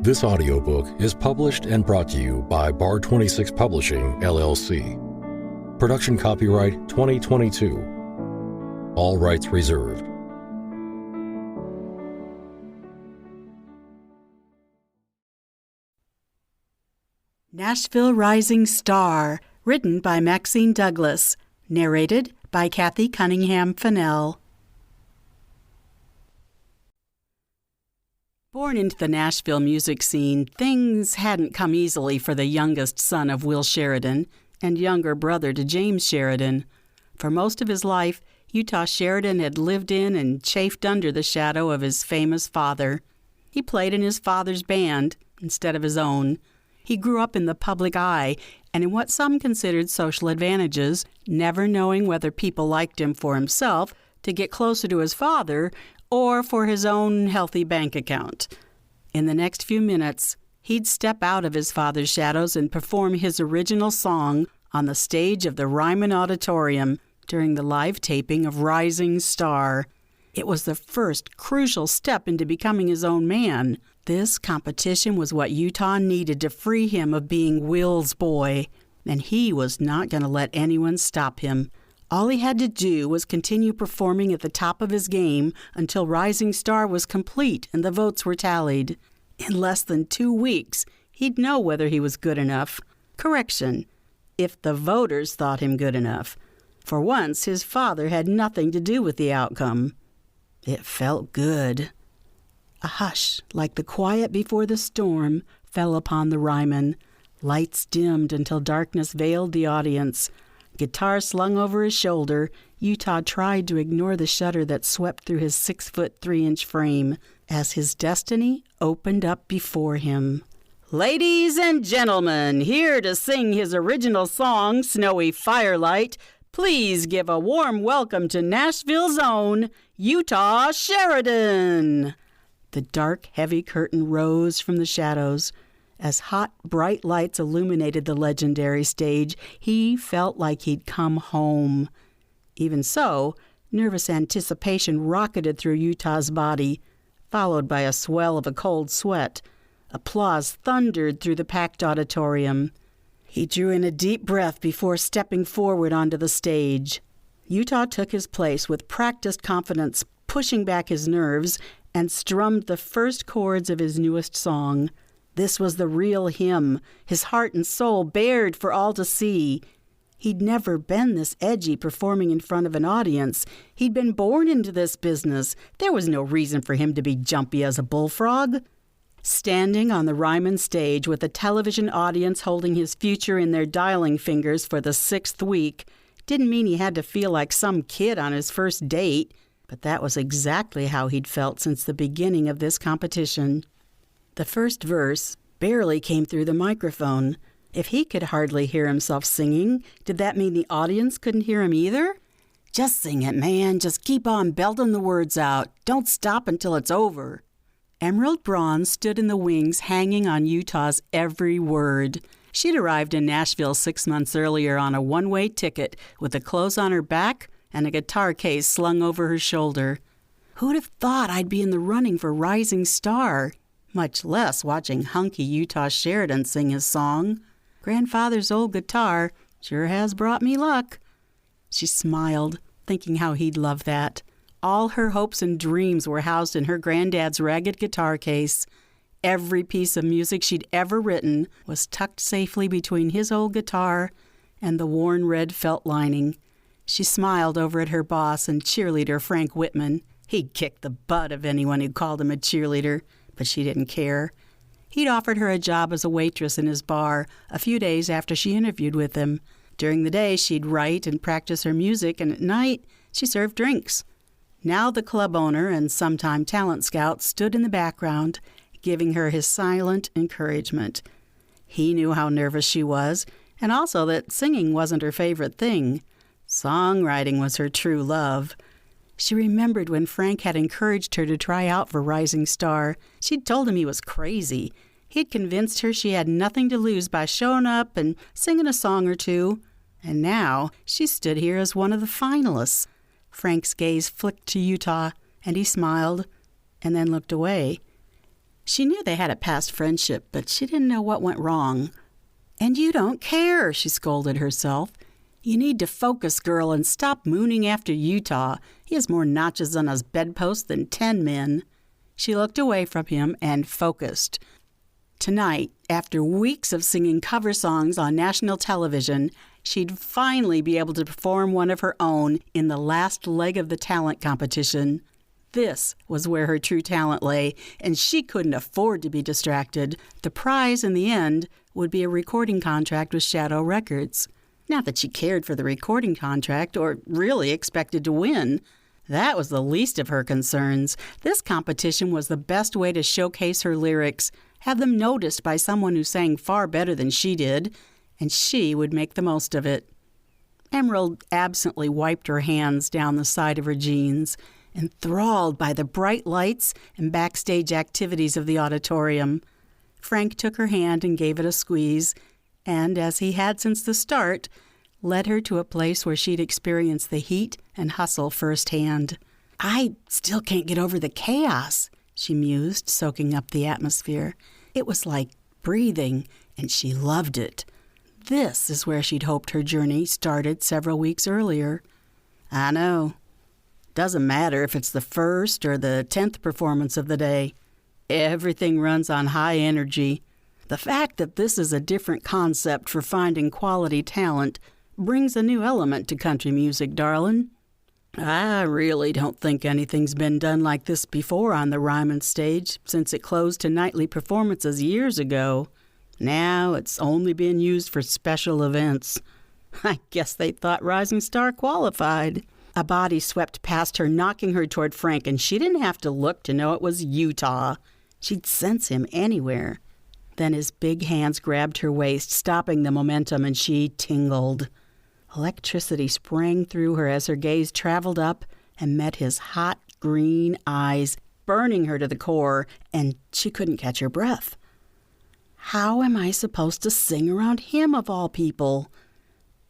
This audiobook is published and brought to you by Bar 26 Publishing, LLC. Production copyright 2022. All rights reserved. Nashville Rising Star, written by Maxine Douglas, narrated by Kathy Cunningham Fennell. Born into the Nashville music scene, things hadn't come easily for the youngest son of Will Sheridan and younger brother to James Sheridan. For most of his life, Utah Sheridan had lived in and chafed under the shadow of his famous father. He played in his father's band instead of his own. He grew up in the public eye and in what some considered social advantages, never knowing whether people liked him for himself, to get closer to his father, or for his own healthy bank account. In the next few minutes, he'd step out of his father's shadows and perform his original song on the stage of the Ryman Auditorium during the live taping of Rising Star. It was the first crucial step into becoming his own man. This competition was what Utah needed to free him of being Will's boy, and he was not going to let anyone stop him. All he had to do was continue performing at the top of his game until Rising Star was complete and the votes were tallied. In less than 2 weeks, he'd know whether he was good enough. Correction, if the voters thought him good enough. For once, his father had nothing to do with the outcome. It felt good. A hush, like the quiet before the storm, fell upon the Ryman. Lights dimmed until darkness veiled the audience. Guitar slung over his shoulder, Utah tried to ignore the shudder that swept through his 6'3" frame as his destiny opened up before him. Ladies and gentlemen, here to sing his original song, Snowy Firelight, please give a warm welcome to Nashville's own Utah Sheridan. The dark, heavy curtain rose from the shadows. As hot, bright lights illuminated the legendary stage, he felt like he'd come home. Even so, nervous anticipation rocketed through Utah's body, followed by a swell of a cold sweat. Applause thundered through the packed auditorium. He drew in a deep breath before stepping forward onto the stage. Utah took his place with practiced confidence, pushing back his nerves, and strummed the first chords of his newest song. This was the real him, his heart and soul bared for all to see. He'd never been this edgy performing in front of an audience. He'd been born into this business. There was no reason for him to be jumpy as a bullfrog. Standing on the Ryman stage with a television audience holding his future in their dialing fingers for the 6th week didn't mean he had to feel like some kid on his first date, but that was exactly how he'd felt since the beginning of this competition. The first verse barely came through the microphone. If he could hardly hear himself singing, did that mean the audience couldn't hear him either? Just sing it, man. Just keep on belting the words out. Don't stop until it's over. Emerald Braun stood in the wings, hanging on Utah's every word. She'd arrived in Nashville 6 months earlier on a one-way ticket with the clothes on her back and a guitar case slung over her shoulder. Who'd have thought I'd be in the running for Rising Star? Much less watching hunky Utah Sheridan sing his song. Grandfather's old guitar sure has brought me luck. She smiled, thinking how he'd love that. All her hopes and dreams were housed in her granddad's ragged guitar case. Every piece of music she'd ever written was tucked safely between his old guitar and the worn red felt lining. She smiled over at her boss and cheerleader Frank Whitman. He'd kick the butt of anyone who called him a cheerleader, but she didn't care. He'd offered her a job as a waitress in his bar a few days after she interviewed with him. During the day, she'd write and practice her music, and at night, she served drinks. Now the club owner and sometime talent scout stood in the background, giving her his silent encouragement. He knew how nervous she was, and also that singing wasn't her favorite thing. Songwriting was her true love. She remembered when Frank had encouraged her to try out for Rising Star. She'd told him he was crazy. He'd convinced her she had nothing to lose by showing up and singing a song or two. And now she stood here as one of the finalists. Frank's gaze flicked to Utah, and he smiled, and then looked away. She knew they had a past friendship, but she didn't know what went wrong. "And you don't care," she scolded herself. "You need to focus, girl, and stop mooning after Utah. He has more notches on his bedpost than 10 men. She looked away from him and focused. Tonight, after weeks of singing cover songs on national television, she'd finally be able to perform one of her own in the last leg of the talent competition. This was where her true talent lay, and she couldn't afford to be distracted. The prize, in the end, would be a recording contract with Shadow Records. Not that she cared for the recording contract or really expected to win. That was the least of her concerns. This competition was the best way to showcase her lyrics, have them noticed by someone who sang far better than she did, and she would make the most of it. Emerald absently wiped her hands down the side of her jeans, enthralled by the bright lights and backstage activities of the auditorium. Frank took her hand and gave it a squeeze, and, as he had since the start, led her to a place where she'd experienced the heat and hustle firsthand. "I still can't get over the chaos," she mused, soaking up the atmosphere. It was like breathing, and she loved it. This is where she'd hoped her journey started several weeks earlier. "I know. Doesn't matter if it's the first or the 10th performance of the day. Everything runs on high energy. The fact that this is a different concept for finding quality talent brings a new element to country music, darling. I really don't think anything's been done like this before on the Ryman stage since it closed to nightly performances years ago. Now it's only been used for special events. I guess they thought Rising Star qualified." A body swept past her, knocking her toward Frank, and she didn't have to look to know it was Utah. She'd sense him anywhere. Then his big hands grabbed her waist, stopping the momentum, and she tingled. Electricity sprang through her as her gaze traveled up and met his hot green eyes, burning her to the core, and she couldn't catch her breath. How am I supposed to sing around him, of all people?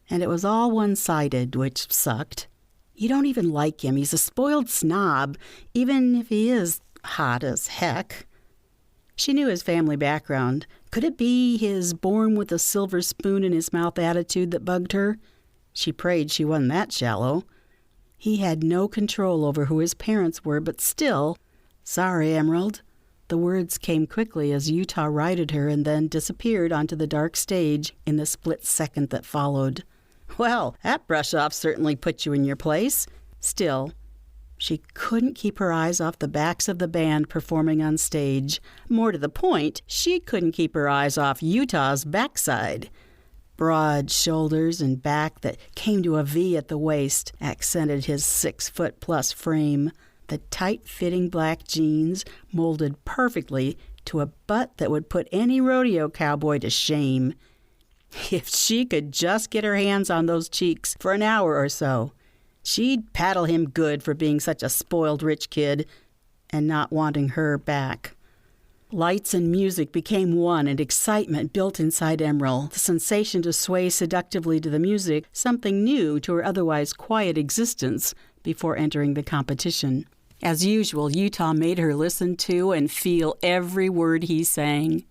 And it was all one-sided, which sucked. You don't even like him. He's a spoiled snob, even if he is hot as heck. She knew his family background. Could it be his born with a silver spoon in his mouth attitude that bugged her? She prayed she wasn't that shallow. He had no control over who his parents were, but still, "Sorry, Emerald." The words came quickly as Utah righted her and then disappeared onto the dark stage in the split second that followed. Well, that brush-off certainly put you in your place. Still, she couldn't keep her eyes off the backs of the band performing on stage. More to the point, she couldn't keep her eyes off Utah's backside. Broad shoulders and back that came to a V at the waist accented his 6-foot-plus frame. The tight-fitting black jeans molded perfectly to a butt that would put any rodeo cowboy to shame. If she could just get her hands on those cheeks for an hour or so, she'd paddle him good for being such a spoiled rich kid and not wanting her back. Lights and music became one, and excitement built inside Emerald, the sensation to sway seductively to the music, something new to her otherwise quiet existence before entering the competition. As usual, Utah made her listen to and feel every word he sang.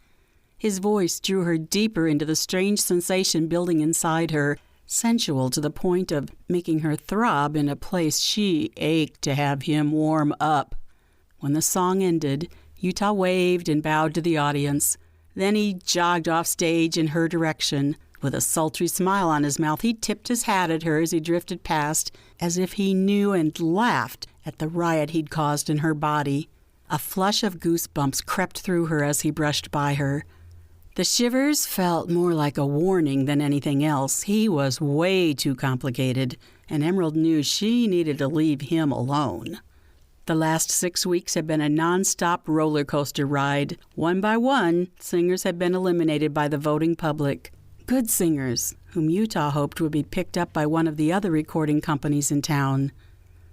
His voice drew her deeper into the strange sensation building inside her, sensual to the point of making her throb in a place she ached to have him warm up. When the song ended, Utah waved and bowed to the audience. Then he jogged off stage in her direction. With a sultry smile on his mouth, he tipped his hat at her as he drifted past, as if he knew and laughed at the riot he'd caused in her body. A flush of goosebumps crept through her as he brushed by her. The shivers felt more like a warning than anything else. He was way too complicated, and Emerald knew she needed to leave him alone. The last 6 weeks had been a non-stop roller coaster ride. One by one, singers had been eliminated by the voting public. Good singers, whom Utah hoped would be picked up by one of the other recording companies in town.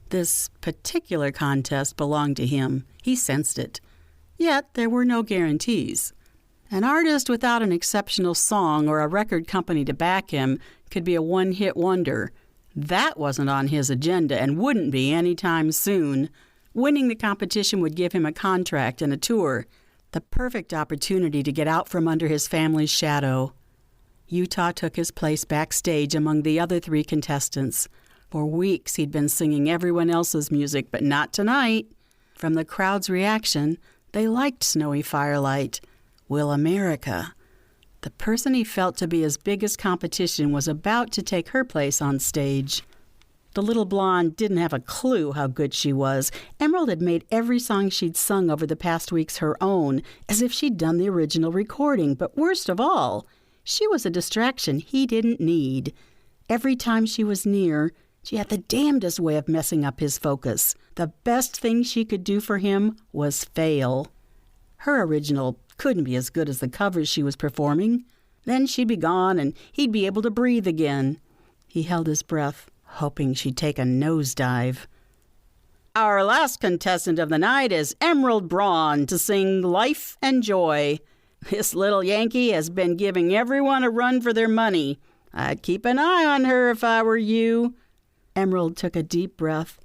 This particular contest belonged to him. He sensed it. Yet there were no guarantees. An artist without an exceptional song or a record company to back him could be a one-hit wonder. That wasn't on his agenda and wouldn't be anytime soon. Winning the competition would give him a contract and a tour. The perfect opportunity to get out from under his family's shadow. Utah took his place backstage among the other 3 contestants. For weeks he'd been singing everyone else's music, but not tonight. From the crowd's reaction, they liked Snowy Firelight. Will America. The person he felt to be his biggest competition was about to take her place on stage. The little blonde didn't have a clue how good she was. Emerald had made every song she'd sung over the past weeks her own, as if she'd done the original recording. But worst of all, she was a distraction he didn't need. Every time she was near, she had the damnedest way of messing up his focus. The best thing she could do for him was fail. Her original couldn't be as good as the covers she was performing. Then she'd be gone and he'd be able to breathe again. He held his breath, hoping she'd take a nosedive. Our last contestant of the night is Emerald Braun to sing Life and Joy. This little Yankee has been giving everyone a run for their money. I'd keep an eye on her if I were you. Emerald took a deep breath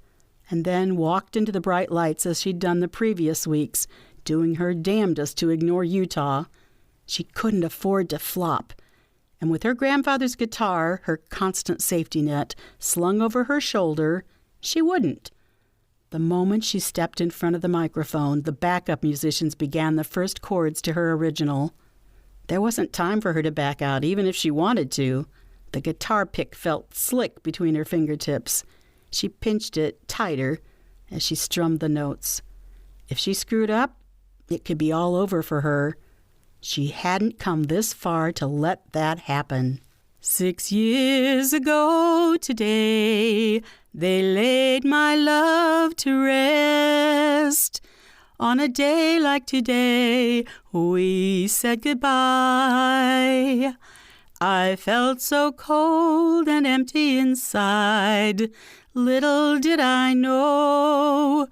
and then walked into the bright lights as she'd done the previous weeks, doing her damnedest to ignore Utah. She couldn't afford to flop. And with her grandfather's guitar, her constant safety net, slung over her shoulder, she wouldn't. The moment she stepped in front of the microphone, the backup musicians began the first chords to her original. There wasn't time for her to back out, even if she wanted to. The guitar pick felt slick between her fingertips. She pinched it tighter as she strummed the notes. If she screwed up, it could be all over for her. She hadn't come this far to let that happen. 6 years ago today, they laid my love to rest. On a day like today, we said goodbye. I felt so cold and empty inside. Little did I know,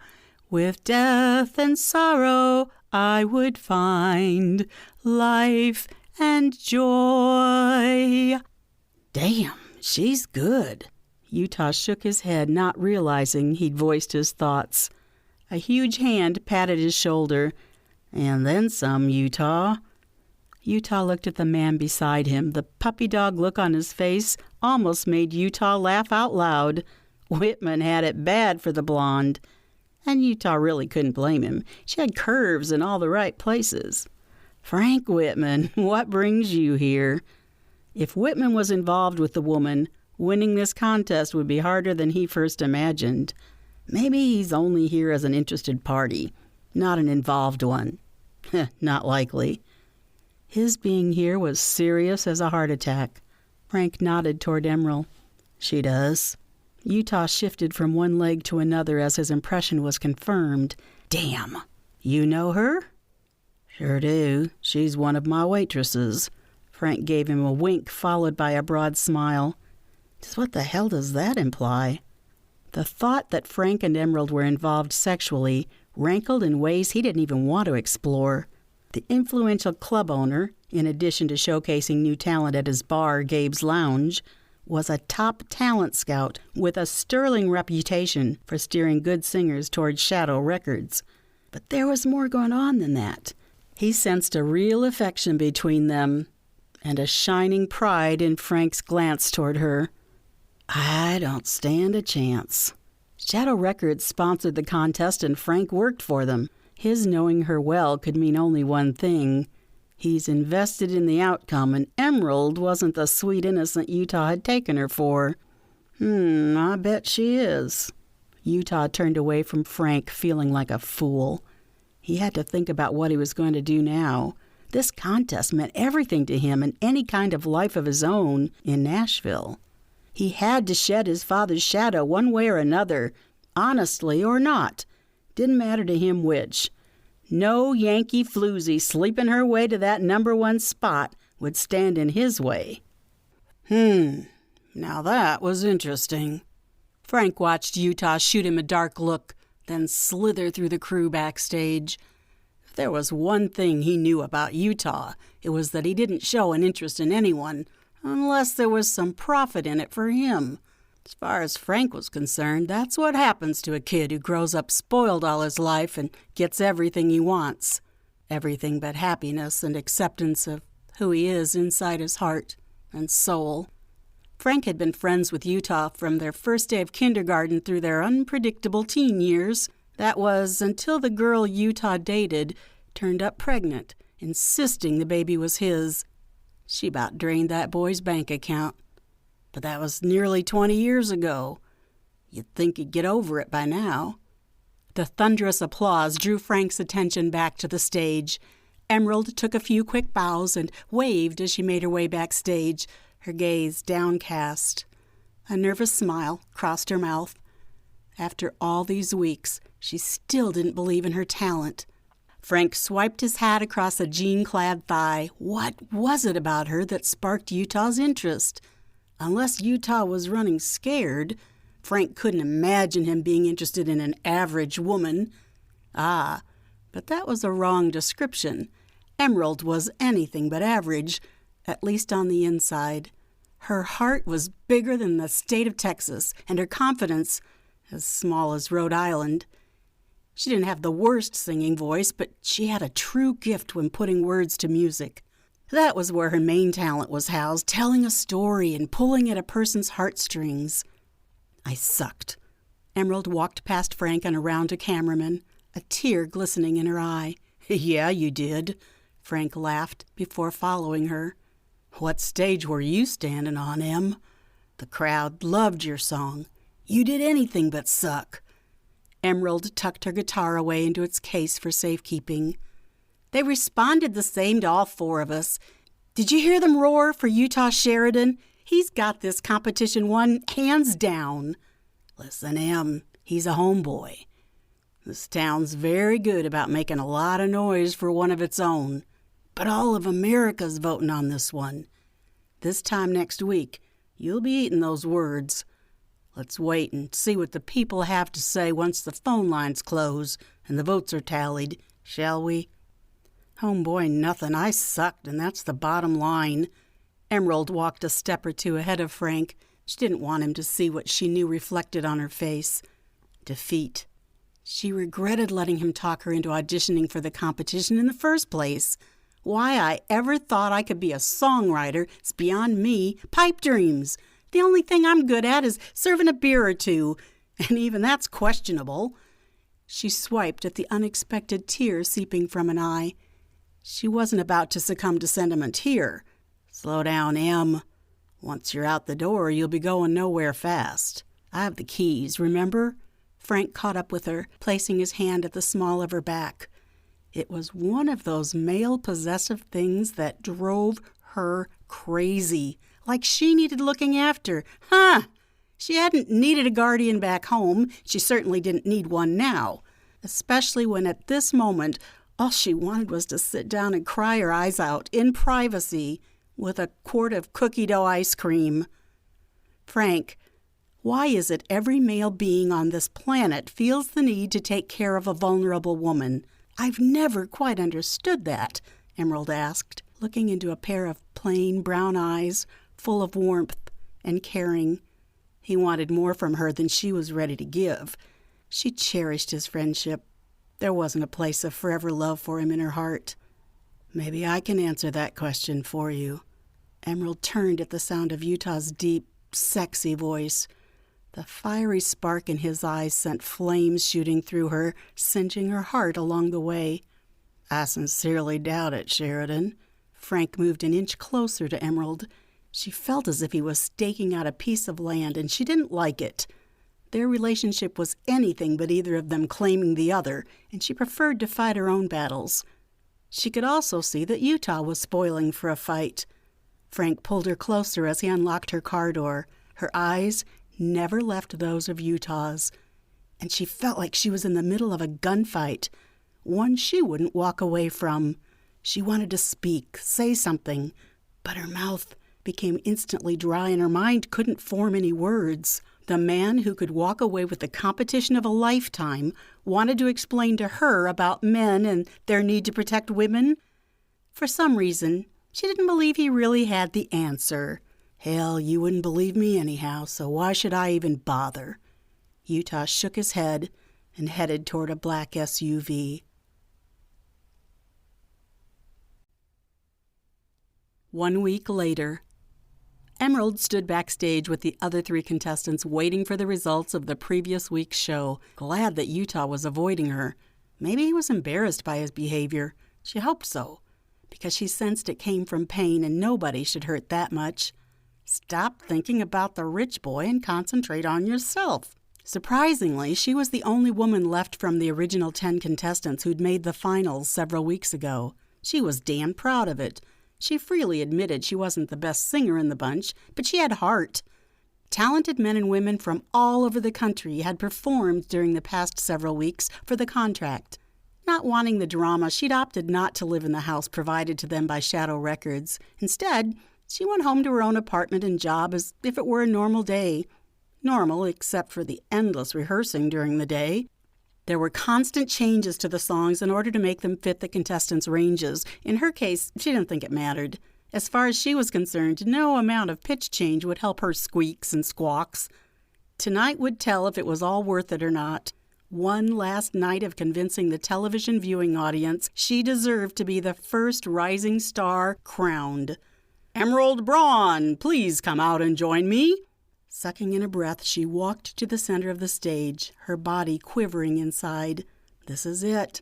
with death and sorrow, I would find life and joy. Damn, she's good. Utah shook his head, not realizing he'd voiced his thoughts. A huge hand patted his shoulder. And then some, Utah. Utah looked at the man beside him. The puppy dog look on his face almost made Utah laugh out loud. Whitman had it bad for the blonde. And Utah really couldn't blame him. She had curves in all the right places. Frank Whitman, what brings you here? If Whitman was involved with the woman, winning this contest would be harder than he first imagined. Maybe he's only here as an interested party, not an involved one. Not likely. His being here was serious as a heart attack. Frank nodded toward Emerald. She does. Utah shifted from one leg to another as his impression was confirmed. Damn. You know her? Sure do. She's one of my waitresses. Frank gave him a wink followed by a broad smile. Just what the hell does that imply? The thought that Frank and Emerald were involved sexually rankled in ways he didn't even want to explore. The influential club owner, in addition to showcasing new talent at his bar, Gabe's Lounge, was a top talent scout with a sterling reputation for steering good singers towards Shadow Records. But there was more going on than that. He sensed a real affection between them and a shining pride in Frank's glance toward her. I don't stand a chance. Shadow Records sponsored the contest and Frank worked for them. His knowing her well could mean only one thing. He's invested in the outcome, and Emerald wasn't the sweet innocent Utah had taken her for. I bet she is. Utah turned away from Frank, feeling like a fool. He had to think about what he was going to do now. This contest meant everything to him and any kind of life of his own in Nashville. He had to shed his father's shadow one way or another, honestly or not. Didn't matter to him which. No Yankee floozy sleeping her way to that #1 spot would stand in his way. Now that was interesting. Frank watched Utah shoot him a dark look, then slither through the crew backstage. If there was one thing he knew about Utah, it was that he didn't show an interest in anyone unless there was some profit in it for him. As far as Frank was concerned, that's what happens to a kid who grows up spoiled all his life and gets everything he wants. everything but happiness and acceptance of who he is inside his heart and soul. Frank had been friends with Utah from their first day of kindergarten through their unpredictable teen years. That was until the girl Utah dated turned up pregnant, insisting the baby was his. She about drained that boy's bank account. But that was nearly 20 years ago. You'd think he'd get over it by now. The thunderous applause drew Frank's attention back to the stage. Emerald took a few quick bows and waved as she made her way backstage, her gaze downcast. A nervous smile crossed her mouth. After all these weeks, she still didn't believe in her talent. Frank swiped his hat across a jean-clad thigh. What was it about her that sparked Utah's interest? Unless Utah was running scared, Frank couldn't imagine him being interested in an average woman. Ah, but that was a wrong description. Emerald was anything but average, at least on the inside. Her heart was bigger than the state of Texas, and her confidence as small as Rhode Island. She didn't have the worst singing voice, but she had a true gift when putting words to music. That was where her main talent was housed, telling a story and pulling at a person's heartstrings. I sucked. Emerald walked past Frank and around to cameraman, a tear glistening in her eye. Yeah, you did, Frank laughed before following her. What stage were you standing on, Em? The crowd loved your song. You did anything but suck. Emerald tucked her guitar away into its case for safekeeping. They responded the same to all four of us. Did you hear them roar for Utah Sheridan? He's got this competition won hands down. Listen, Em, he's a homeboy. This town's very good about making a lot of noise for one of its own. But all of America's voting on this one. This time next week, you'll be eating those words. Let's wait and see what the people have to say once the phone lines close and the votes are tallied, shall we? Homeboy, nothing. I sucked, and that's the bottom line. Emerald walked a step or two ahead of Frank. She didn't want him to see what she knew reflected on her face. Defeat. She regretted letting him talk her into auditioning for the competition in the first place. Why I ever thought I could be a songwriter is beyond me. Pipe dreams. The only thing I'm good at is serving a beer or two, and even that's questionable. She swiped at the unexpected tear seeping from an eye. She wasn't about to succumb to sentiment here. Slow down, Em. Once you're out the door, you'll be going nowhere fast. I have the keys, remember? Frank caught up with her, placing his hand at the small of her back. It was one of those male possessive things that drove her crazy. Like she needed looking after. Huh! She hadn't needed a guardian back home. She certainly didn't need one now. Especially when at this moment, all she wanted was to sit down and cry her eyes out in privacy with a quart of cookie dough ice cream. Frank, why is it every male being on this planet feels the need to take care of a vulnerable woman? I've never quite understood that, Emerald asked, looking into a pair of plain brown eyes full of warmth and caring. He wanted more from her than she was ready to give. She cherished his friendship. There wasn't a place of forever love for him in her heart. Maybe I can answer that question for you. Emerald turned at the sound of Utah's deep, sexy voice. The fiery spark in his eyes sent flames shooting through her, singeing her heart along the way. I sincerely doubt it, Sheridan. Frank moved an inch closer to Emerald. She felt as if he was staking out a piece of land, and she didn't like it. Their relationship was anything but either of them claiming the other, and she preferred to fight her own battles. She could also see that Utah was spoiling for a fight. Frank pulled her closer as he unlocked her car door. Her eyes never left those of Utah's, and she felt like she was in the middle of a gunfight, one she wouldn't walk away from. She wanted to speak, say something, but her mouth became instantly dry and her mind couldn't form any words. The man who could walk away with the competition of a lifetime wanted to explain to her about men and their need to protect women. For some reason, she didn't believe he really had the answer. Hell, you wouldn't believe me anyhow, so why should I even bother? Utah shook his head and headed toward a black SUV. 1 week later. Emerald stood backstage with the other 3 contestants waiting for the results of the previous week's show, glad that Utah was avoiding her. Maybe he was embarrassed by his behavior. She hoped so, because she sensed it came from pain and nobody should hurt that much. Stop thinking about the rich boy and concentrate on yourself. Surprisingly, she was the only woman left from the original 10 contestants who'd made the finals several weeks ago. She was damn proud of it. She freely admitted she wasn't the best singer in the bunch, but she had heart. Talented men and women from all over the country had performed during the past several weeks for the contract. Not wanting the drama, she'd opted not to live in the house provided to them by Shadow Records. Instead, she went home to her own apartment and job as if it were a normal day. Normal, except for the endless rehearsing during the day. There were constant changes to the songs in order to make them fit the contestants' ranges. In her case, she didn't think it mattered. As far as she was concerned, no amount of pitch change would help her squeaks and squawks. Tonight would tell if it was all worth it or not. One last night of convincing the television viewing audience she deserved to be the first rising star crowned. "Emerald Braun, please come out and join me." Sucking in a breath, she walked to the center of the stage, her body quivering inside. This is it.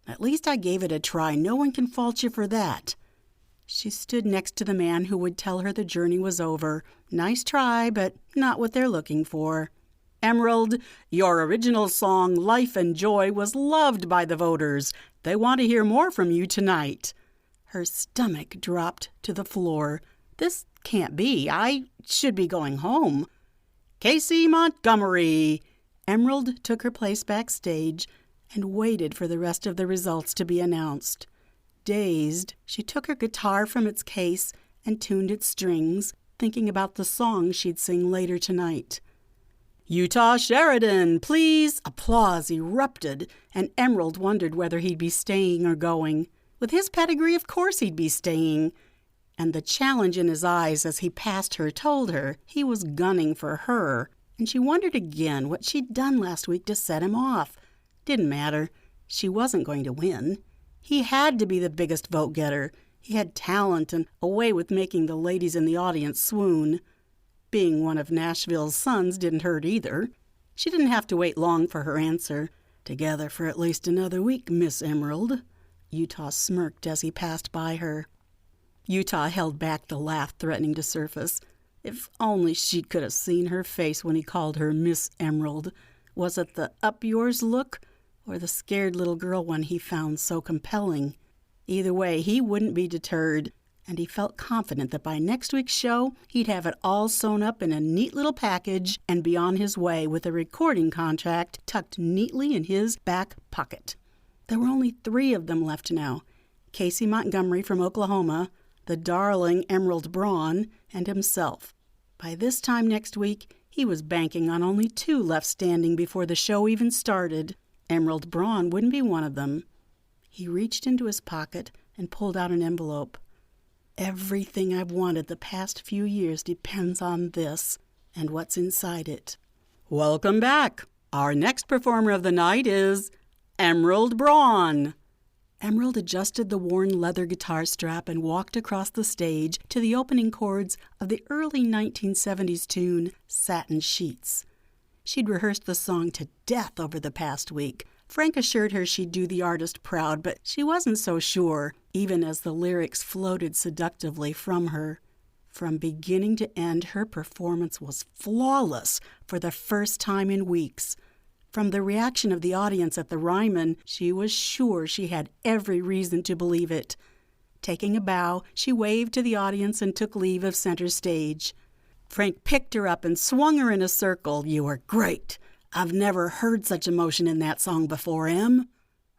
At least I gave it a try. No one can fault you for that. She stood next to the man who would tell her the journey was over. Nice try, but not what they're looking for. "Emerald, your original song, Life and Joy, was loved by the voters. They want to hear more from you tonight." Her stomach dropped to the floor. This can't be. I should be going home. "Casey Montgomery." Emerald took her place backstage and waited for the rest of the results to be announced. Dazed, she took her guitar from its case and tuned its strings, thinking about the song she'd sing later tonight. "Utah Sheridan, please." Applause erupted, and Emerald wondered whether he'd be staying or going. With his pedigree, of course he'd be staying. And the challenge in his eyes as he passed her told her he was gunning for her. And she wondered again what she'd done last week to set him off. Didn't matter. She wasn't going to win. He had to be the biggest vote-getter. He had talent and a way with making the ladies in the audience swoon. Being one of Nashville's sons didn't hurt either. She didn't have to wait long for her answer. "Together for at least another week, Miss Emerald." Utah smirked as he passed by her. Utah held back the laugh threatening to surface. If only she could have seen her face when he called her Miss Emerald. Was it the up-yours look or the scared little girl one he found so compelling? Either way, he wouldn't be deterred, and he felt confident that by next week's show, he'd have it all sewn up in a neat little package and be on his way with a recording contract tucked neatly in his back pocket. There were only 3 of them left now. Casey Montgomery from Oklahoma, the darling Emerald Braun, and himself. By this time next week, he was banking on only 2 left standing before the show even started. Emerald Braun wouldn't be one of them. He reached into his pocket and pulled out an envelope. "Everything I've wanted the past few years depends on this and what's inside it." Welcome back. Our next performer of the night is Emerald Braun. Emerald adjusted the worn leather guitar strap and walked across the stage to the opening chords of the early 1970s tune, Satin Sheets. She'd rehearsed the song to death over the past week. Frank assured her she'd do the artist proud, but she wasn't so sure, even as the lyrics floated seductively from her. From beginning to end, her performance was flawless for the first time in weeks. From the reaction of the audience at the Ryman, she was sure she had every reason to believe it. Taking a bow, she waved to the audience and took leave of center stage. Frank picked her up and swung her in a circle. "You were great. I've never heard such emotion in that song before, Em."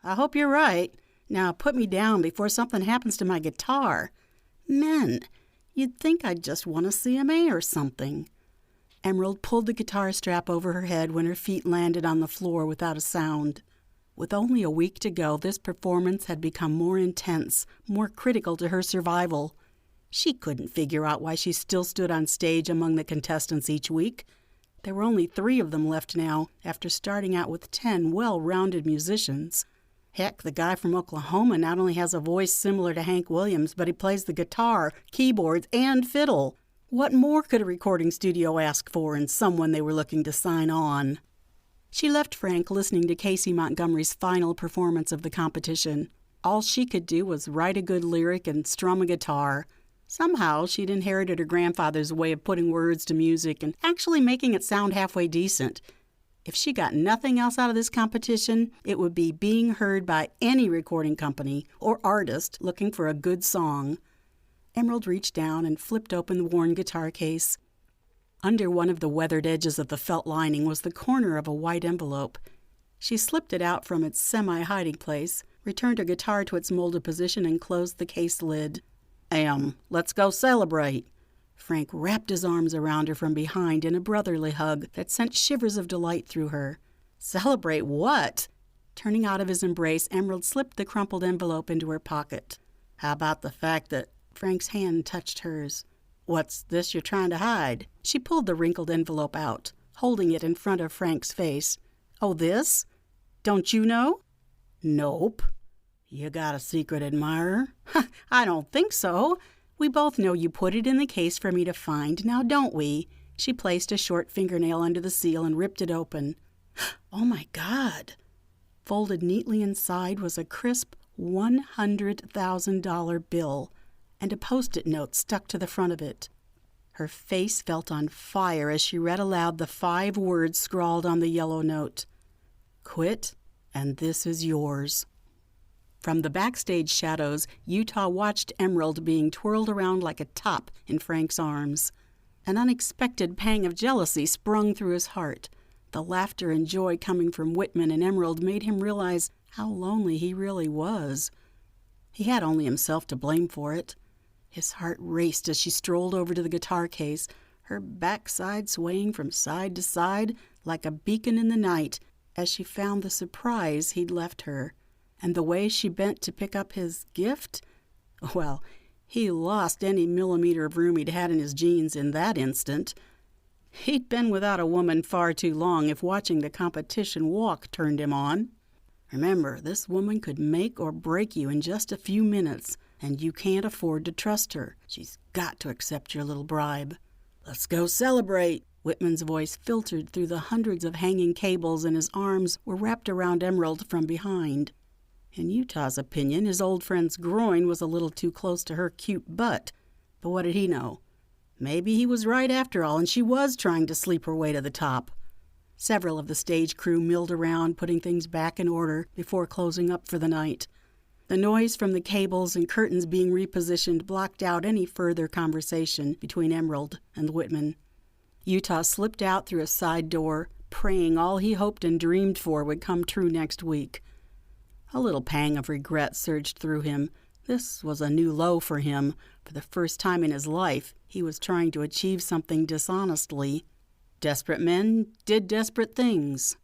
"I hope you're right. Now put me down before something happens to my guitar." "Men, you'd think I'd just won a CMA or something." Emerald pulled the guitar strap over her head when her feet landed on the floor without a sound. With only a week to go, this performance had become more intense, more critical to her survival. She couldn't figure out why she still stood on stage among the contestants each week. There were only 3 of them left now, after starting out with 10 well-rounded musicians. Heck, the guy from Oklahoma not only has a voice similar to Hank Williams, but he plays the guitar, keyboards, and fiddle. What more could a recording studio ask for in someone they were looking to sign on? She left Frank listening to Casey Montgomery's final performance of the competition. All she could do was write a good lyric and strum a guitar. Somehow, she'd inherited her grandfather's way of putting words to music and actually making it sound halfway decent. If she got nothing else out of this competition, it would be being heard by any recording company or artist looking for a good song. Emerald reached down and flipped open the worn guitar case. Under one of the weathered edges of the felt lining was the corner of a white envelope. She slipped it out from its semi-hiding place, returned her guitar to its molded position, and closed the case lid. Let's go celebrate." Frank wrapped his arms around her from behind in a brotherly hug that sent shivers of delight through her. "Celebrate what?" Turning out of his embrace, Emerald slipped the crumpled envelope into her pocket. "How about the fact that—" Frank's hand touched hers. "What's this you're trying to hide?" She pulled the wrinkled envelope out, holding it in front of Frank's face. "Oh, this? Don't you know?" "Nope." "You got a secret admirer?" "I don't think so. We both know you put it in the case for me to find, now don't we?" She placed a short fingernail under the seal and ripped it open. "Oh, my God!" Folded neatly inside was a crisp $100,000 bill and a Post-it note stuck to the front of it. Her face felt on fire as she read aloud the 5 words scrawled on the yellow note. "Quit, and this is yours." From the backstage shadows, Utah watched Emerald being twirled around like a top in Frank's arms. An unexpected pang of jealousy sprung through his heart. The laughter and joy coming from Whitman and Emerald made him realize how lonely he really was. He had only himself to blame for it. His heart raced as she strolled over to the guitar case, her backside swaying from side to side like a beacon in the night as she found the surprise he'd left her. And the way she bent to pick up his gift? Well, he lost any millimeter of room he'd had in his jeans in that instant. He'd been without a woman far too long if watching the competition walk turned him on. Remember, this woman could make or break you in just a few minutes, and you can't afford to trust her. She's got to accept your little bribe. "Let's go celebrate." Whitman's voice filtered through the hundreds of hanging cables, and his arms were wrapped around Emerald from behind. In Utah's opinion, his old friend's groin was a little too close to her cute butt. But what did he know? Maybe he was right after all, and she was trying to sleep her way to the top. Several of the stage crew milled around, putting things back in order before closing up for the night. The noise from the cables and curtains being repositioned blocked out any further conversation between Emerald and Whitman. Utah slipped out through a side door, praying all he hoped and dreamed for would come true next week. A little pang of regret surged through him. This was a new low for him. For the first time in his life, he was trying to achieve something dishonestly. Desperate men did desperate things.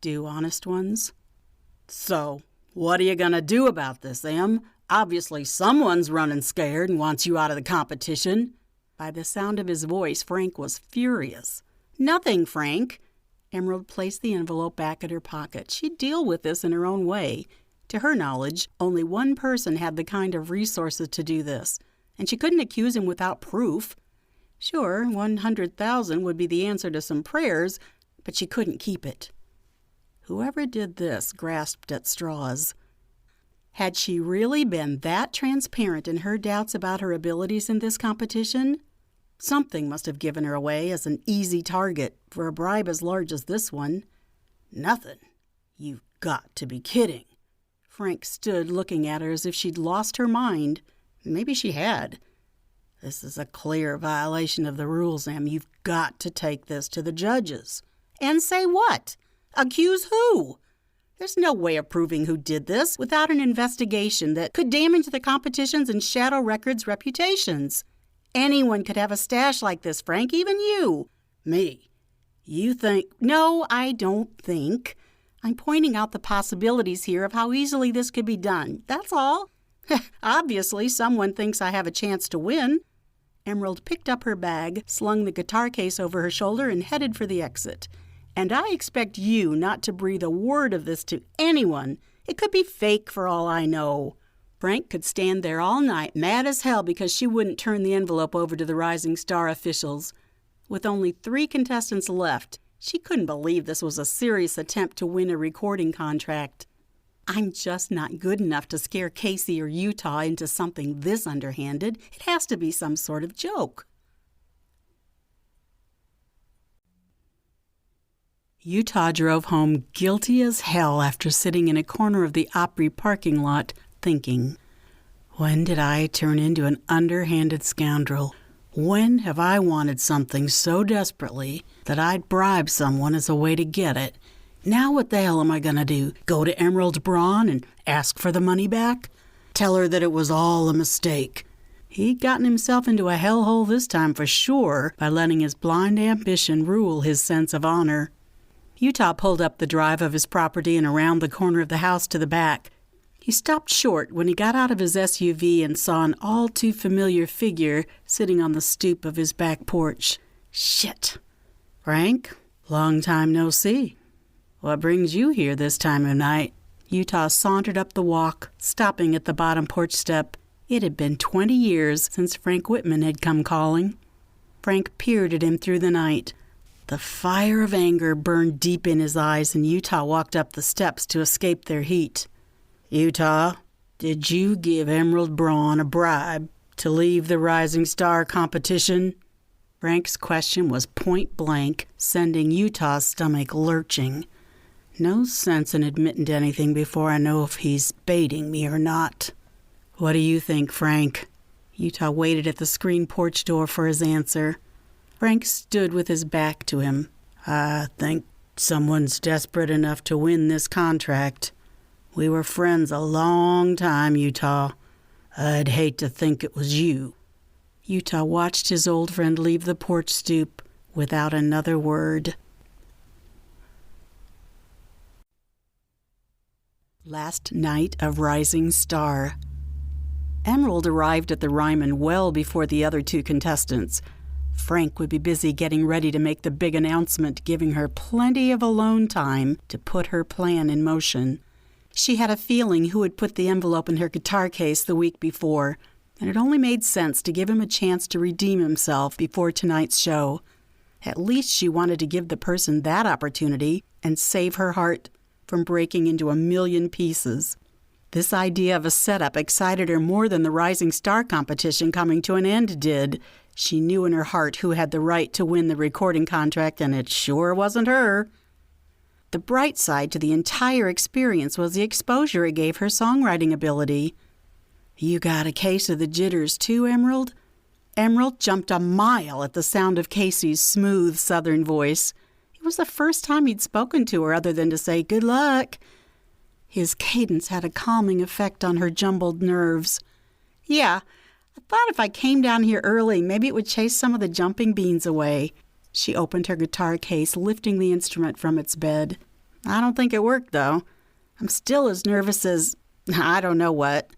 Do honest ones? "So, what are you going to do about this, Em? Obviously someone's running scared and wants you out of the competition." By the sound of his voice, Frank was furious. "Nothing, Frank." Emerald placed the envelope back in her pocket. She'd deal with this in her own way. To her knowledge, only one person had the kind of resources to do this, and she couldn't accuse him without proof. Sure, 100,000 would be the answer to some prayers, but she couldn't keep it. Whoever did this grasped at straws. Had she really been that transparent in her doubts about her abilities in this competition? Something must have given her away as an easy target for a bribe as large as this one. "Nothing? You've got to be kidding." Frank stood looking at her as if she'd lost her mind. Maybe she had. "This is a clear violation of the rules, Em. You've got to take this to the judges." "And say what? Accuse who? There's no way of proving who did this without an investigation that could damage the competition's and Shadow Records' reputations. Anyone could have a stash like this, Frank, even you." "Me? You think—" "No, I don't think. I'm pointing out the possibilities here of how easily this could be done. That's all. Obviously, someone thinks I have a chance to win." Emerald picked up her bag, slung the guitar case over her shoulder, and headed for the exit. "And I expect you not to breathe a word of this to anyone It could be fake for all I know. Frank could stand there all night, mad as hell because she wouldn't turn the envelope over to the Rising Star officials. With only 3 contestants left, she couldn't believe this was a serious attempt to win a recording contract. I'm just not good enough to scare Casey or Utah into something this underhanded. It has to be some sort of joke. Utah drove home guilty as hell after sitting in a corner of the Opry parking lot thinking, when did I turn into an underhanded scoundrel? When have I wanted something so desperately that I'd bribe someone as a way to get it? Now what the hell am I going to do? Go to Emerald Braun and ask for the money back? Tell her that it was all a mistake. He'd gotten himself into a hellhole this time for sure by letting his blind ambition rule his sense of honor. Utah pulled up the drive of his property and around the corner of the house to the back. He stopped short when he got out of his SUV and saw an all-too-familiar figure sitting on the stoop of his back porch. Shit. Frank, long time no see. What brings you here this time of night? Utah sauntered up the walk, stopping at the bottom porch step. It had been 20 years since Frank Whitman had come calling. Frank peered at him through the night. The fire of anger burned deep in his eyes, and Utah walked up the steps to escape their heat. Utah, did you give Emerald Braun a bribe to leave the Rising Star competition? Frank's question was point blank, sending Utah's stomach lurching. No sense in admitting to anything before I know if he's baiting me or not. What do you think, Frank? Utah waited at the screen porch door for his answer. Frank stood with his back to him. I think someone's desperate enough to win this contract. We were friends a long time, Utah. I'd hate to think it was you. Utah watched his old friend leave the porch stoop without another word. Last night of Rising Star. Emerald arrived at the Ryman well before the other 2 contestants. Frank would be busy getting ready to make the big announcement, giving her plenty of alone time to put her plan in motion. She had a feeling who had put the envelope in her guitar case the week before, and it only made sense to give him a chance to redeem himself before tonight's show. At least she wanted to give the person that opportunity and save her heart from breaking into a million pieces. This idea of a setup excited her more than the Rising Star competition coming to an end did. She knew in her heart who had the right to win the recording contract, and it sure wasn't her. The bright side to the entire experience was the exposure it gave her songwriting ability. You got a case of the jitters too, Emerald? Emerald jumped a mile at the sound of Casey's smooth southern voice. It was the first time he'd spoken to her other than to say, "Good luck." His cadence had a calming effect on her jumbled nerves. Yeah, I thought if I came down here early, maybe it would chase some of the jumping beans away. She opened her guitar case, lifting the instrument from its bed. I don't think it worked, though. I'm still as nervous as I don't know what.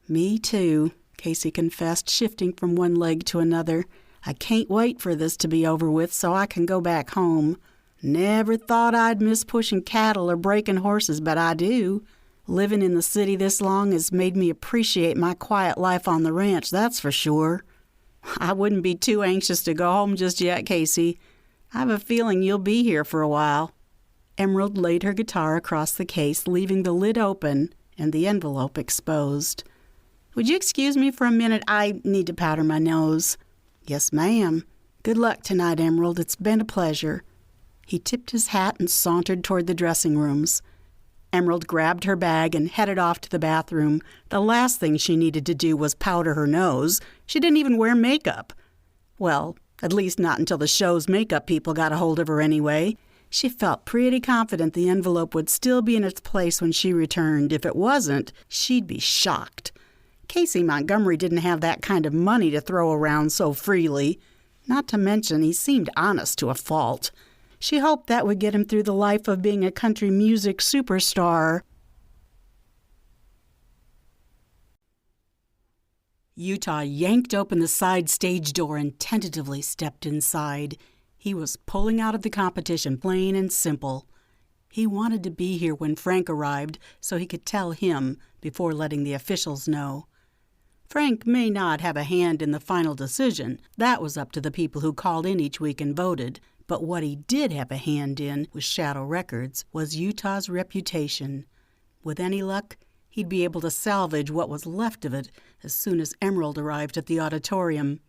Me too, Casey confessed, shifting from one leg to another. I can't wait for this to be over with so I can go back home. Never thought I'd miss pushing cattle or breaking horses, but I do. Living in the city this long has made me appreciate my quiet life on the ranch, that's for sure. I wouldn't be too anxious to go home just yet, Casey. I have a feeling you'll be here for a while. Emerald laid her guitar across the case, leaving the lid open and the envelope exposed. Would you excuse me for a minute? I need to powder my nose. Yes, ma'am. Good luck tonight, Emerald. It's been a pleasure. He tipped his hat and sauntered toward the dressing rooms. Emerald grabbed her bag and headed off to the bathroom. The last thing she needed to do was powder her nose. She didn't even wear makeup. Well, at least not until the show's makeup people got a hold of her anyway. She felt pretty confident the envelope would still be in its place when she returned. If it wasn't, she'd be shocked. Casey Montgomery didn't have that kind of money to throw around so freely. Not to mention, he seemed honest to a fault. She hoped that would get him through the life of being a country music superstar. Utah yanked open the side stage door and tentatively stepped inside. He was pulling out of the competition, plain and simple. He wanted to be here when Frank arrived so he could tell him before letting the officials know. Frank may not have a hand in the final decision. That was up to the people who called in each week and voted. But what he did have a hand in with Shadow Records was Utah's reputation. With any luck, he'd be able to salvage what was left of it as soon as Emerald arrived at the auditorium.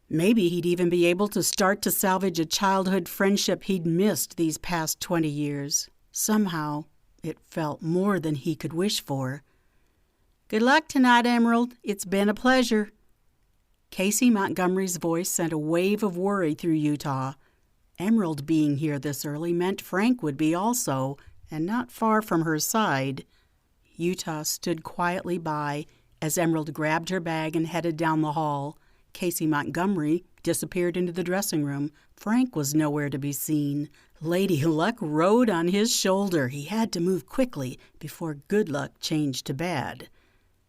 Maybe he'd even be able to start to salvage a childhood friendship he'd missed these past 20 years. Somehow, it felt more than he could wish for. "Good luck tonight, Emerald. It's been a pleasure." Casey Montgomery's voice sent a wave of worry through Utah. Emerald being here this early meant Frank would be also, and not far from her side. Utah stood quietly by as Emerald grabbed her bag and headed down the hall. Casey Montgomery disappeared into the dressing room. Frank was nowhere to be seen. Lady Luck rode on his shoulder. He had to move quickly before good luck changed to bad.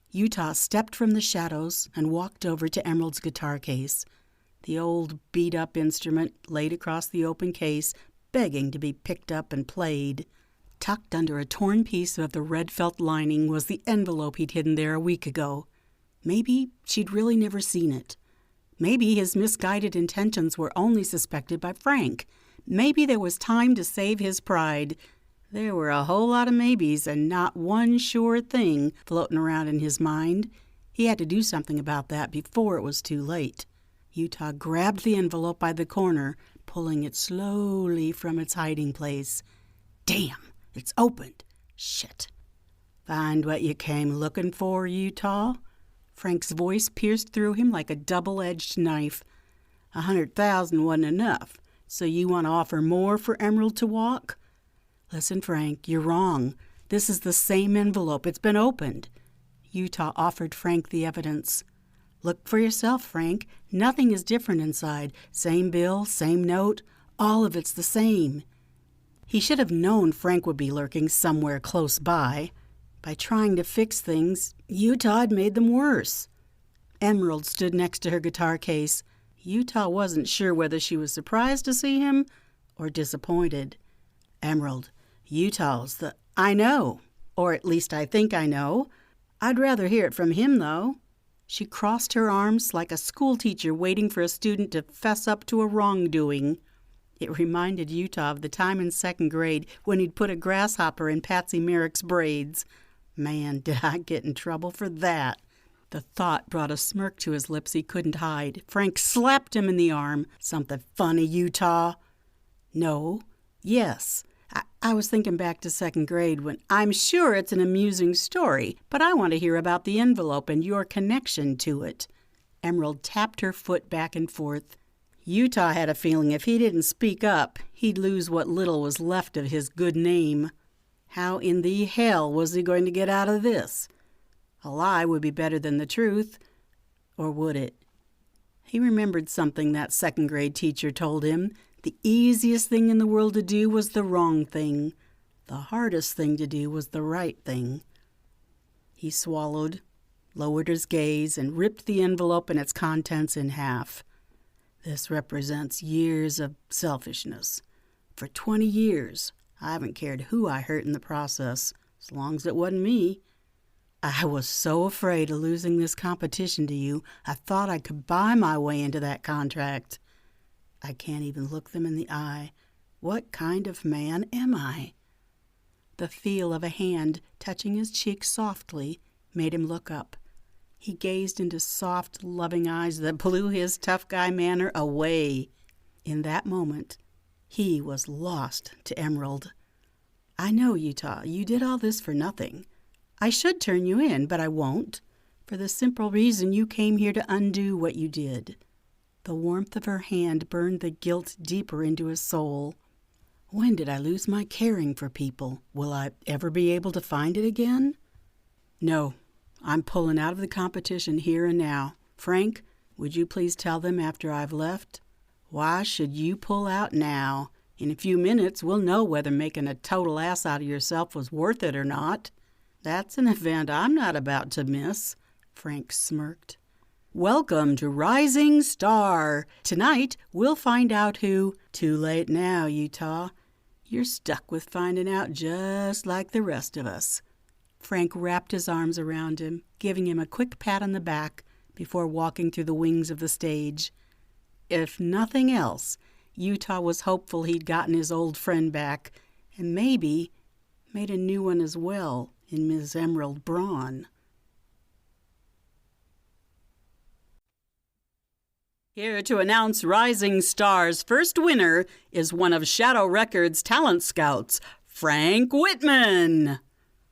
Utah stepped from the shadows and walked over to Emerald's guitar case. The old beat-up instrument laid across the open case, begging to be picked up and played. Tucked under a torn piece of the red felt lining was the envelope he'd hidden there a week ago. Maybe she'd really never seen it. Maybe his misguided intentions were only suspected by Frank. Maybe there was time to save his pride. There were a whole lot of maybes and not one sure thing floating around in his mind. He had to do something about that before it was too late. Utah grabbed the envelope by the corner, pulling it slowly from its hiding place. Damn, it's opened. Shit. Find what you came looking for, Utah? Frank's voice pierced through him like a double-edged knife. 100,000 wasn't enough, so you want to offer more for Emerald to walk? Listen, Frank, you're wrong. This is the same envelope. It's been opened. Utah offered Frank the evidence. Look for yourself, Frank. Nothing is different inside. Same bill, same note. All of it's the same. He should have known Frank would be lurking somewhere close by. By trying to fix things, Utah had made them worse. Emerald stood next to her guitar case. Utah wasn't sure whether she was surprised to see him or disappointed. Emerald, Utah's the... I know, or at least I think I know. I'd rather hear it from him, though. She crossed her arms like a schoolteacher waiting for a student to fess up to a wrongdoing. It reminded Utah of the time in second grade when he'd put a grasshopper in Patsy Merrick's braids. Man, did I get in trouble for that. The thought brought a smirk to his lips he couldn't hide. Frank slapped him in the arm. Something funny, Utah? No. Yes. I was thinking back to second grade when I'm sure it's an amusing story, but I want to hear about the envelope and your connection to it. Emerald tapped her foot back and forth. Utah had a feeling if he didn't speak up, he'd lose what little was left of his good name. How in the hell was he going to get out of this? A lie would be better than the truth, or would it? He remembered something that second grade teacher told him. The easiest thing in the world to do was the wrong thing. The hardest thing to do was the right thing. He swallowed, lowered his gaze, and ripped the envelope and its contents in half. This represents years of selfishness. For 20 years, I haven't cared who I hurt in the process, as long as it wasn't me. I was so afraid of losing this competition to you, I thought I could buy my way into that contract. I can't even look them in the eye. What kind of man am I? The feel of a hand touching his cheek softly made him look up. He gazed into soft, loving eyes that blew his tough guy manner away. In that moment, he was lost to Emerald. I know, Utah, you did all this for nothing. I should turn you in, but I won't, for the simple reason you came here to undo what you did. The warmth of her hand burned the guilt deeper into his soul. When did I lose my caring for people? Will I ever be able to find it again? No, I'm pulling out of the competition here and now. Frank, would you please tell them after I've left? Why should you pull out now? In a few minutes, we'll know whether making a total ass out of yourself was worth it or not. That's an event I'm not about to miss, Frank smirked. Welcome to Rising Star. Tonight, we'll find out who... Too late now, Utah. You're stuck with finding out just like the rest of us." Frank wrapped his arms around him, giving him a quick pat on the back before walking through the wings of the stage. If nothing else, Utah was hopeful he'd gotten his old friend back, and maybe made a new one as well in Ms. Emerald Braun. Here to announce Rising Star's first winner is one of Shadow Records' talent scouts, Frank Whitman.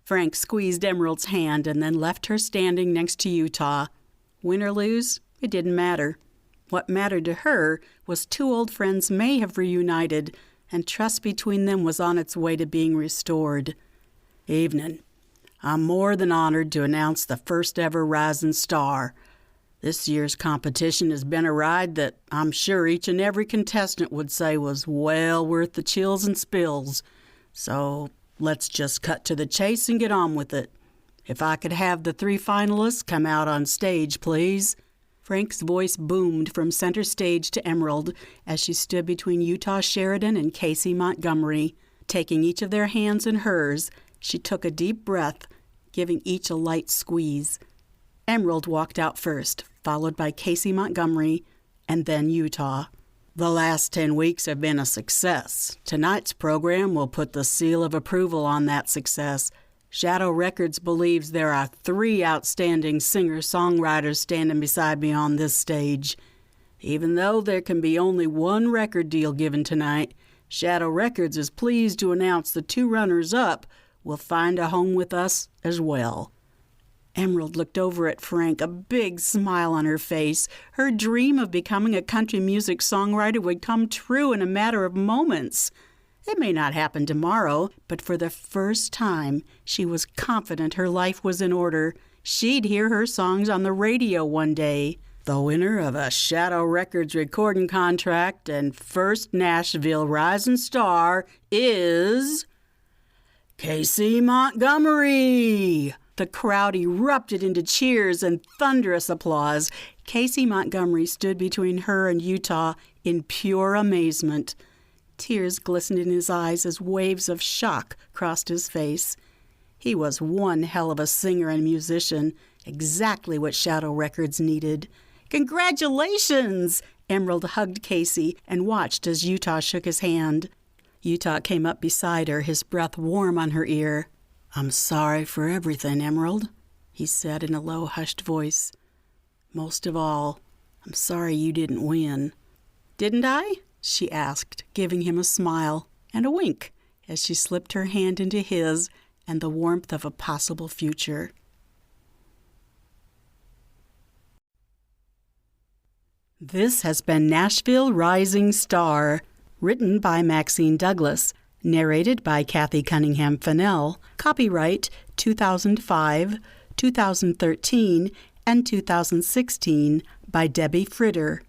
Frank squeezed Emerald's hand and then left her standing next to Utah. Win or lose, it didn't matter. What mattered to her was two old friends may have reunited, and trust between them was on its way to being restored. "Evening. I'm more than honored to announce the first ever Rising Star. This year's competition has been a ride that I'm sure each and every contestant would say was well worth the chills and spills. So let's just cut to the chase and get on with it. If I could have the 3 finalists come out on stage, please." Frank's voice boomed from center stage to Emerald as she stood between Utah Sheridan and Casey Montgomery. Taking each of their hands in hers, she took a deep breath, giving each a light squeeze. Emerald walked out first, followed by Casey Montgomery, and then Utah. "The last 10 weeks have been a success. Tonight's program will put the seal of approval on that success. Shadow Records believes there are 3 outstanding singer-songwriters standing beside me on this stage. Even though there can be only 1 record deal given tonight, Shadow Records is pleased to announce the 2 runners-up will find a home with us as well." Emerald looked over at Frank, a big smile on her face. Her dream of becoming a country music songwriter would come true in a matter of moments. It may not happen tomorrow, but for the first time, she was confident her life was in order. She'd hear her songs on the radio one day. The winner of a Shadow Records recording contract and first Nashville Rising Star is Casey Montgomery. The crowd erupted into cheers and thunderous applause. Casey Montgomery stood between her and Utah in pure amazement. Tears glistened in his eyes as waves of shock crossed his face. He was one hell of a singer and musician, exactly what Shadow Records needed. "Congratulations!" Emerald hugged Casey and watched as Utah shook his hand. Utah came up beside her, his breath warm on her ear. "I'm sorry for everything, Emerald," he said in a low, hushed voice. "Most of all, I'm sorry you didn't win." "Didn't I?" she asked, giving him a smile and a wink as she slipped her hand into his and the warmth of a possible future. This has been Nashville Rising Star, written by Maxine Douglas, narrated by Kathy Cunningham Fennell, copyright 2005, 2013, and 2016 by Debbie Fritter.